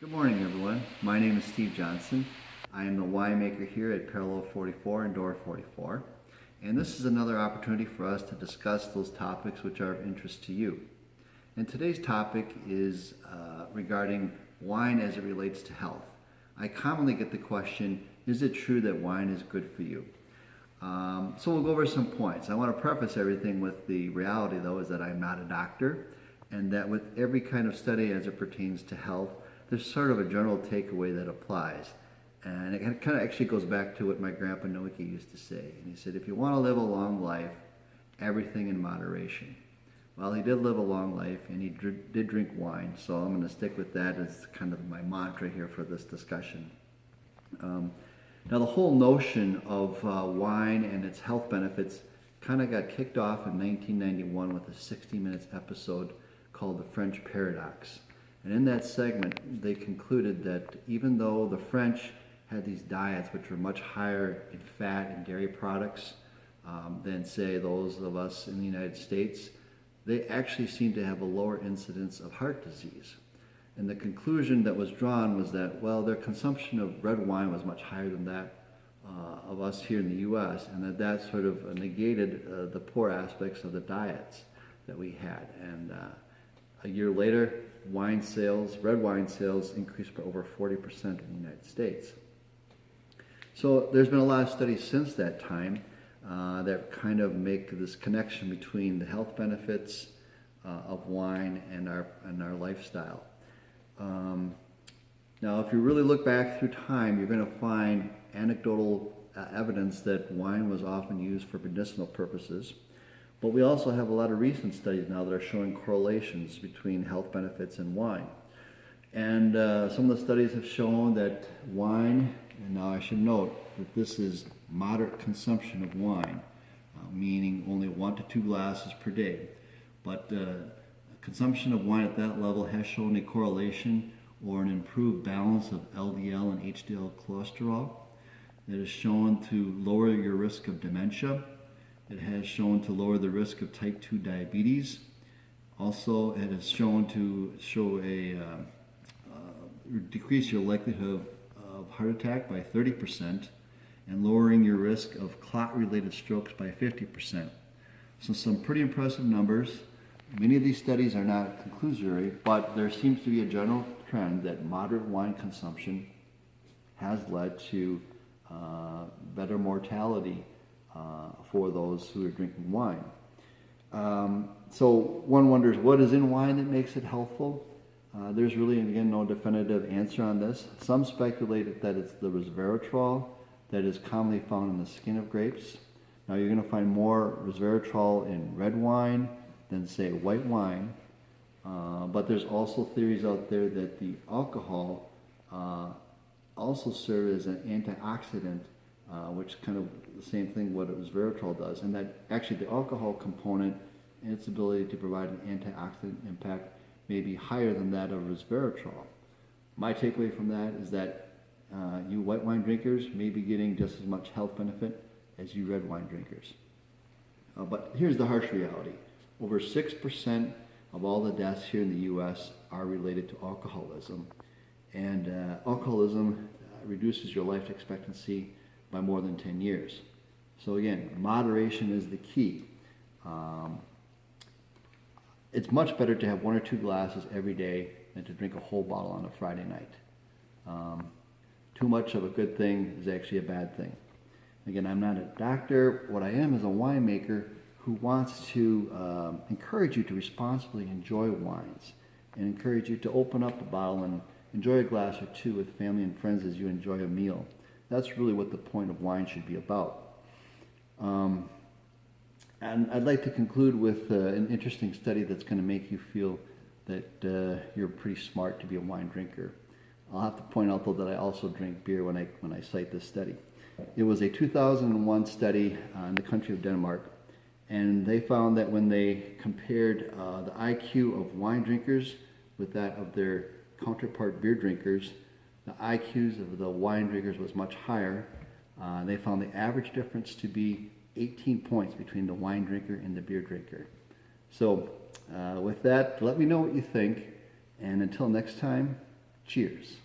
Good morning, everyone. My name is Steve Johnson. I am the winemaker here at Parallel 44 and Door 44. And this is another opportunity for us to discuss those topics which are of interest to you. And today's topic is regarding wine as it relates to health. I commonly get the question, is it true that wine is good for you? So we'll go over some points. I want to preface everything with the reality, though, is that I'm not a doctor, and that with every kind of study as it pertains to health, there's sort of a general takeaway that applies. And it kind of actually goes back to what my grandpa Noiki used to say. And he said, if you want to live a long life, everything in moderation. Well, he did live a long life, and he did drink wine, so I'm going to stick with that as kind of my mantra here for this discussion. Now, the whole notion of wine and its health benefits kind of got kicked off in 1991 with a 60 Minutes episode called The French Paradox. And in that segment, they concluded that even though the French had these diets which were much higher in fat and dairy products than, say, those of us in the United States, they actually seemed to have a lower incidence of heart disease. And the conclusion that was drawn was that, well, their consumption of red wine was much higher than that of us here in the U.S., and that sort of negated the poor aspects of the diets that we had. And a year later, red wine sales increased by over 40% in the United States. So there's been a lot of studies since that time that kind of make this connection between the health benefits of wine and our lifestyle. Now, if you really look back through time, you're going to find anecdotal evidence that wine was often used for medicinal purposes. But we also have a lot of recent studies now that are showing correlations between health benefits and wine. And some of the studies have shown that wine, and now I should note that this is moderate consumption of wine, meaning only 1 to 2 glasses per day. But consumption of wine at that level has shown a correlation or an improved balance of LDL and HDL cholesterol. It is shown to lower your risk of dementia. It has shown to lower the risk of type 2 diabetes. Also, it has shown to decrease your likelihood of heart attack by 30% and lowering your risk of clot-related strokes by 50%. So some pretty impressive numbers. Many of these studies are not conclusory, but there seems to be a general trend that moderate wine consumption has led to better mortality for those who are drinking wine. So one wonders, what is in wine that makes it healthful? There's really, again, no definitive answer on this. Some speculate that it's the resveratrol that is commonly found in the skin of grapes. Now, you're going to find more resveratrol in red wine than, say, white wine. But there's also theories out there that the alcohol also serves as an antioxidant, which kind of the same thing what resveratrol does, and that actually the alcohol component and its ability to provide an antioxidant impact may be higher than that of resveratrol. My takeaway from that is that you white wine drinkers may be getting just as much health benefit as you red wine drinkers. But here's the harsh reality. Over 6% of all the deaths here in the U.S. are related to alcoholism. And alcoholism reduces your life expectancy by more than 10 years. So again, moderation is the key. It's much better to have 1 or 2 glasses every day than to drink a whole bottle on a Friday night. Too much of a good thing is actually a bad thing. Again, I'm not a doctor. What I am is a winemaker who wants to encourage you to responsibly enjoy wines and encourage you to open up a bottle and enjoy a glass or two with family and friends as you enjoy a meal. That's really what the point of wine should be about. And I'd like to conclude with an interesting study that's going to make you feel that you're pretty smart to be a wine drinker. I'll have to point out, though, that I also drink beer when I cite this study. It was a 2001 study in the country of Denmark, and they found that when they compared the IQ of wine drinkers with that of their counterpart beer drinkers, the IQs of the wine drinkers was much higher. They found the average difference to be 18 points between the wine drinker and the beer drinker. So with that, let me know what you think, and until next time, Cheers.